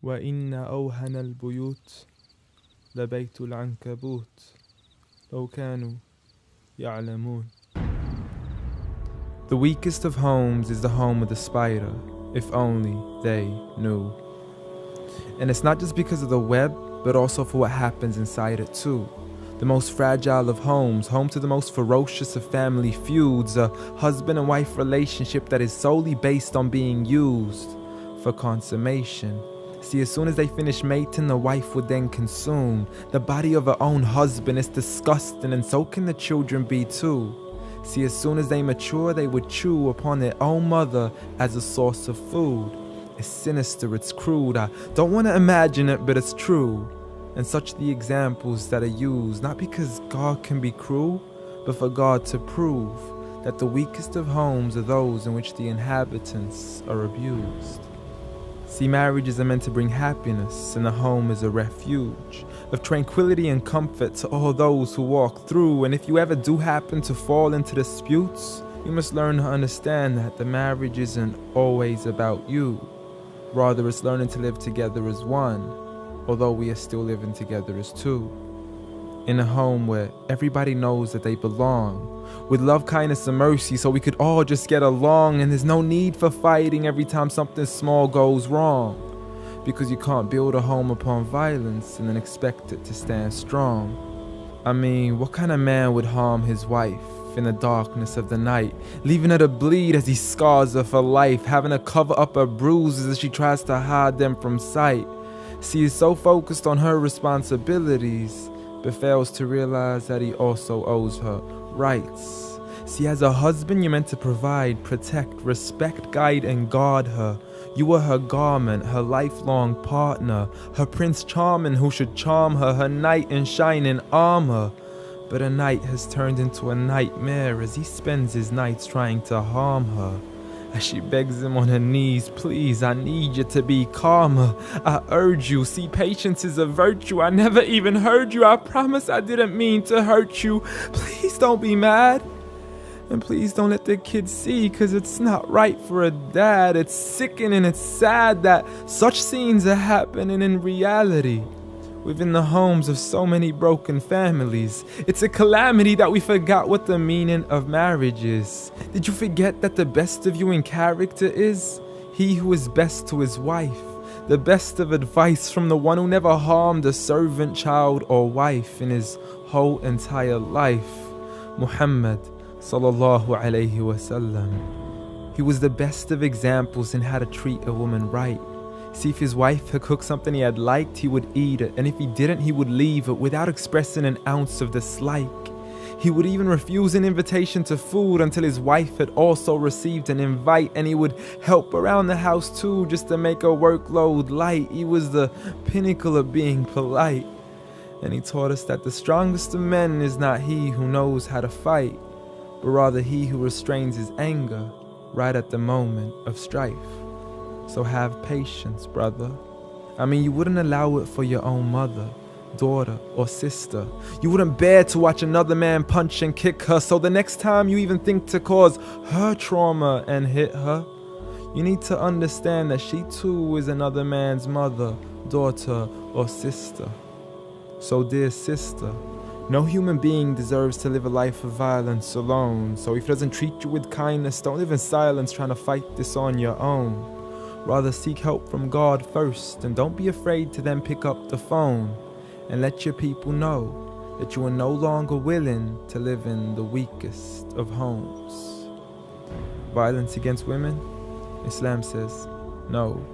وإن أوهن البيوت لبيت العنكبوت لو كانوا يعلمون. The weakest of homes is the home of the spider, if only they knew. And it's not just because of the web, but also for what happens inside it too. The most fragile of homes, home to the most ferocious of family feuds, a husband and wife relationship that is solely based on being used for consummation. See, as soon as they finish mating, the wife would then consume the body of her own husband. It's disgusting, and so can the children be too. See, as soon as they mature, they would chew upon their own mother as a source of food. It's sinister, it's crude. I don't want to imagine it, but it's true. And such the examples that are used, not because God can be cruel, but for God to prove that the weakest of homes are those in which the inhabitants are abused. See, marriages are meant to bring happiness, and the home is a refuge of tranquility and comfort to all those who walk through. And if you ever do happen to fall into disputes, you must learn to understand that the marriage isn't always about you. Rather, it's learning to live together as one, although we are still living together as two. In a home where everybody knows that they belong, with love, kindness, and mercy, so we could all just get along, and there's no need for fighting every time something small goes wrong. Because you can't build a home upon violence and then expect it to stand strong. I mean, what kind of man would harm his wife in the darkness of the night, leaving her to bleed as he scars her for life, having to cover up her bruises as she tries to hide them from sight? See, he's so focused on her responsibilities, but fails to realize that he also owes her rights. See, as a husband, you're meant to provide, protect, respect, guide, and guard her. You are her garment, her lifelong partner, her Prince Charming who should charm her, her knight in shining armor. But a night has turned into a nightmare as he spends his nights trying to harm her. As she begs him on her knees, please, I need you to be calmer. I urge you, see, patience is a virtue. I never even heard you. I promise I didn't mean to hurt you. Please don't be mad. And please don't let the kids see, cause it's not right for a dad. It's sickening, it's sad that such scenes are happening in reality within the homes of so many broken families. It's a calamity that we forgot what the meaning of marriage is. Did you forget that the best of you in character is he who is best to his wife? The best of advice from the one who never harmed a servant, child, or wife in his whole entire life. Muhammad sallallahu alayhi wasallam. He was the best of examples in how to treat a woman right. See, if his wife had cooked something he had liked, he would eat it, and if he didn't, he would leave it without expressing an ounce of dislike. He would even refuse an invitation to food until his wife had also received an invite, and he would help around the house too, just to make her workload light. He was the pinnacle of being polite. And he taught us that the strongest of men is not he who knows how to fight, but rather he who restrains his anger right at the moment of strife. So have patience, brother. I mean, you wouldn't allow it for your own mother, daughter, or sister. You wouldn't bear to watch another man punch and kick her, so the next time you even think to cause her trauma and hit her, you need to understand that she too is another man's mother, daughter, or sister. So dear sister, no human being deserves to live a life of violence alone. So if he doesn't treat you with kindness, don't live in silence trying to fight this on your own. Rather seek help from God first, and don't be afraid to then pick up the phone and let your people know that you are no longer willing to live in the weakest of homes. Violence against women? Islam says no.